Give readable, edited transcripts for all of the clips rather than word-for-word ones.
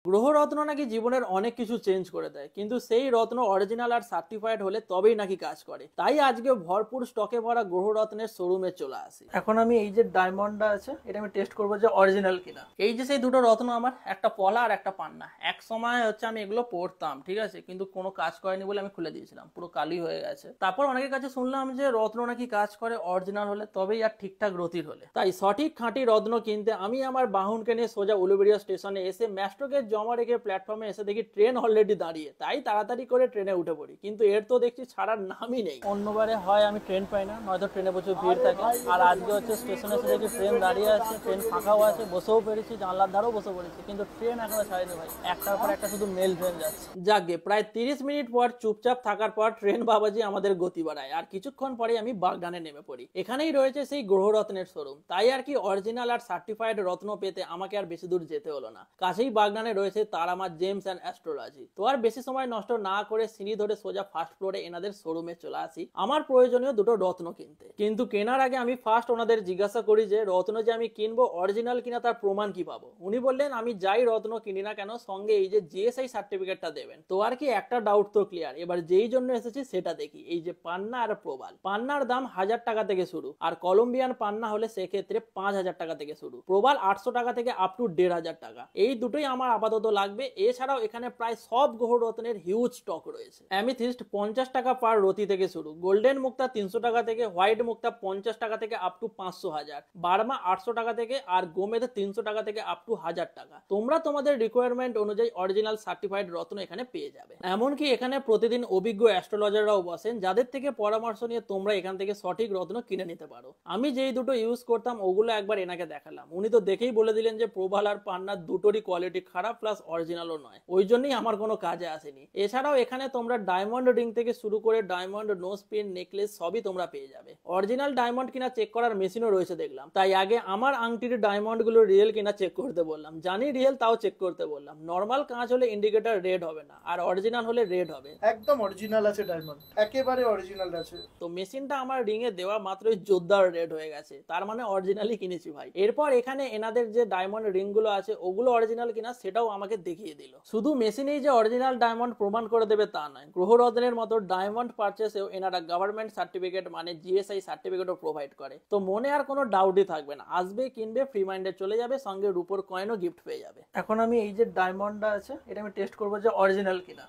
গ্রহ রত্ন নাকি জীবনের অনেক কিছু চেঞ্জ করে দেয়, কিন্তু সেই রত্ন অরিজিনাল আর সার্টিফাইড হলে তবেই নাকি কাজ করে। তাই আজকে ভরপুর স্টকে ভরা গ্রহ রত্নের শোরুমে চলে আসি। এখন আমি এই যে ডায়মন্ডটা আছে এটা আমি টেস্ট করবো যে অরিজিনাল কিনা। এই যে সেই দুটো রত্ন, আমার একটা পলা আর একটা পান্না। এক সময় হচ্ছে আমি এগুলো পড়তাম, ঠিক আছে, কিন্তু কোনো কাজ করেনি বলে আমি খুলে দিয়েছিলাম, পুরো কালি হয়ে গেছে। তারপর অনেকের কাছে শুনলাম যে রত্ন নাকি কাজ করে অরিজিনাল হলে, তবেই আর ঠিকঠাক রতির হলে। তাই সঠিক খাঁটি রত্ন কিনতে আমি আমার বাহনকে নিয়ে সোজা উলুবেড়িয়া স্টেশনে এসে ম্যাস্ট্রোকে জমা রেখে প্ল্যাটফর্মে এসে দেখি ট্রেন অলরেডি দাঁড়িয়ে। তাই তাড়াতাড়ি করে ট্রেনে উঠে পড়ি, কিন্তু এর তো দেখছি ছাড়ার নামই নেই। অন্যবারে হয় আমি ট্রেন পাই না, নয়তো ট্রেনে প্রচুর ভিড় থাকে। আর আজকে হচ্ছে স্টেশনে এসে দেখি ট্রেন দাঁড়িয়ে আছে, ট্রেন ফাঁকাও আছে, বসেও পেরেছি, জানলার ধারেও বসে পড়েছি, কিন্তু ট্রেন এখনো ছাড়েনি ভাই। একটার পর একটা শুধু মেল ট্রেন যাচ্ছে। যাকে প্রায় 30 মিনিট পর চুপচাপ থাকার পর ট্রেন বাবাজি আমাদের গতি বাড়ায়, আর কিছুক্ষণ পরে আমি বাগদানে নেমে পড়ি। এখানেই রয়েছে সেই গ্রহরত্নের শোরুম। তাই আর কি অরিজিনাল আর সার্টিফাইড রত্ন পেতে আমাকে আর বেশি দূর যেতে হলো না। কাছেই বাগদানে রয়েছে তারামা জেমস অ্যান্ড অ্যাস্ট্রোলজি। তো আর বেশি সময় নষ্ট না করে সিঁড়ি ধরে সোজা ফার্স্ট ফ্লোরে এনাদের শোরুমে চলে আসি আমার প্রয়োজনীয় দুটো রত্ন কিনতে। কিন্তু কেনার আগে আমি ফার্স্ট ওনাদের জিজ্ঞাসা করি যে রত্ন যে আমি কিনবো অরিজিনাল কিনা তার প্রমাণ কি পাবো। উনি বললেন আমি যাই রত্ন কিনি না কেন সঙ্গে এই যে জিএসআই সার্টিফিকেটটা দেবেন। তো আর কি একটা ডাউট তো ক্লিয়ার। এবার যেই জন্য এসেছি সেটা দেখি। এই যে পান্না আর প্রবাল, পান্নার দাম 1000 টাকা থেকে শুরু, আর কলম্বিয়ান পান্না হলে সেক্ষেত্রে 5000 টাকা থেকে শুরু, প্রবাল 800 টাকা থেকে আপ টু 1500 টাকা। এই দুটোই আমার আপাতত লাগবে। এছাড়াও এখানে প্রায় সব গ্রহ রত্নের হিউজ স্টক রয়েছে। অ্যামিথিস্ট 50 টাকা পার রতি থেকে শুরু, গোল্ডেন মুক্তা 300 টাকা থেকে, হোয়াইট মুক্তা 50 টাকা থেকে আপ টু 500,000, বার্মা 800 টাকা থেকে, আর গোমেদ 300 টাকা থেকে আপ টু 1000 টাকা। তোমরা তোমাদের রিকোয়ারমেন্ট অনুযায়ী অরিজিনাল সার্টিফাইড রত্ন এখানে পেয়ে যাবে। এমনকি এখানে প্রতিদিন অভিজ্ঞ অ্যাস্ট্রোলজাররাও বসেন, যাদের থেকে পরামর্শ নিয়ে তোমরা এখান থেকে সঠিক রত্ন কিনে নিতে পারো। আমি যেই দুটো ইউজ করতাম ওগুলো একবার এনাকে দেখালাম, উনি তো দেখেই বলে দিলেন যে প্রবাল আর পান্নার দুটোরই কোয়ালিটি খারাপ, প্লাস অরিজিনালও নয়। ওই জন্যই আমার কোনো কাজে আসেনি। এছাড়াও এখানে তোমরা ডায়মন্ড রিং থেকে শুরু করে ডায়মন্ড নোজ পিন, নেকলেস সবই তোমরা পেয়ে যাবে। অরিজিনাল ডায়মন্ড কিনা চেক করার মেশিনও রয়েছে দেখলাম। তাই আগে আমার আংটির ডায়মন্ড গুলো রিয়েল কিনা চেক করতে বললাম, জানি রিয়েল তাও চেক করতে বললাম। নর্মাল কাঁচ হলে ইন্ডিকেটর রেড হবে না, আর অরিজিনাল হলে রেড হবে। একদম অরিজিনাল আছে ডায়মন্ড, একেবারে অরিজিনাল আছে। তো মেশিনটা আমার রিং এ দেওয়া মাত্রই জোরদার রেড হয়ে গেছে, তার মানে অরিজিনালি কিনেছি ভাই। এরপর এখানে এনাদের যে ডায়মন্ড রিং গুলো আছে ওগুলো অরিজিনাল কিনা সেটাও আমাকে দেখিয়ে দিল। শুধু মেশিনেই যে অরিজিনাল ডায়মন্ড প্রমাণ করে দেবে তা নয়, গ্রহরত্নের মতো ডায়মন্ড পারচেসেও এনারা গভর্নমেন্ট সার্টিফিকেট মানে জিএসআই সার্টিফিকেটও প্রোভাইড করে। তো মনে আর কোনো ডাউটই থাকবে না, আসবে কিনবে ফ্রি মাইন্ডে চলে যাবে, সঙ্গে রূপোর কয়েনও গিফট পেয়ে যাবে। এখন আমি এই যে ডায়মন্ডটা আছে এটা আমি টেস্ট করবো যে অরিজিনাল কিনা।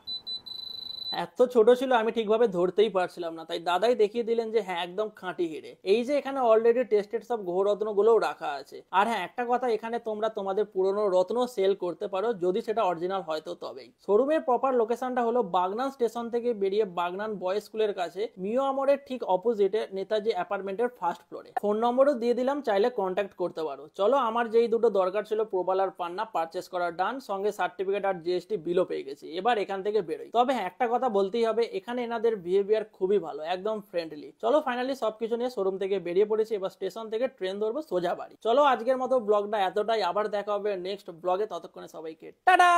এত ছোট ছিল আমি ঠিকভাবে ধরতেই পারছিলাম না, তাই দাদাই দেখিয়ে দিলেন যে হ্যাঁ একদম খাঁটি হিরে। এই যে এখানে অলরেডি টেস্টেড সব গ্রহরত্ন গুলোও রাখা আছে। আর হ্যাঁ একটা কথা, এখানে তোমরা তোমাদের পুরনো রত্ন সেল করতে পারো যদি সেটা অরিজিনাল হয় তো তবেই। শোরুমের প্রপার লোকেশনটা হলো বাগনান স্টেশন থেকে বেরিয়ে বাগনান বয়েজ স্কুলের কাছে মিও আমরের ঠিক অপোজিটে নেতাজি অ্যাপার্টমেন্টের ফার্স্ট ফ্লোরে। ফোন নম্বরও দিয়ে দিলাম, চাইলে কন্ট্যাক্ট করতে পারো। চলো, আমার যেই দুটো দরকার ছিল প্রবাল আর পান্না পারচেস করার ডান, সঙ্গে সার্টিফিকেট আর জিএসটি বিলও পেয়ে গেছি। এবার এখান থেকে বেরোই। তবে হ্যাঁ একটা কথা বলতেই হবে, এখানে এনাদের বিহেভিয়ার খুবই ভালো, একদম ফ্রেন্ডলি। চলো ফাইনালি সবকিছু নিয়ে শোরুম থেকে বেরিয়ে পড়েছি। এবার স্টেশন থেকে ট্রেন ধরবো সোজা বাড়ি। চলো আজকের মতো ব্লগটা এতটাই, আবার দেখা হবে নেক্সট ব্লগে। ততক্ষণে সবাইকে টাটা।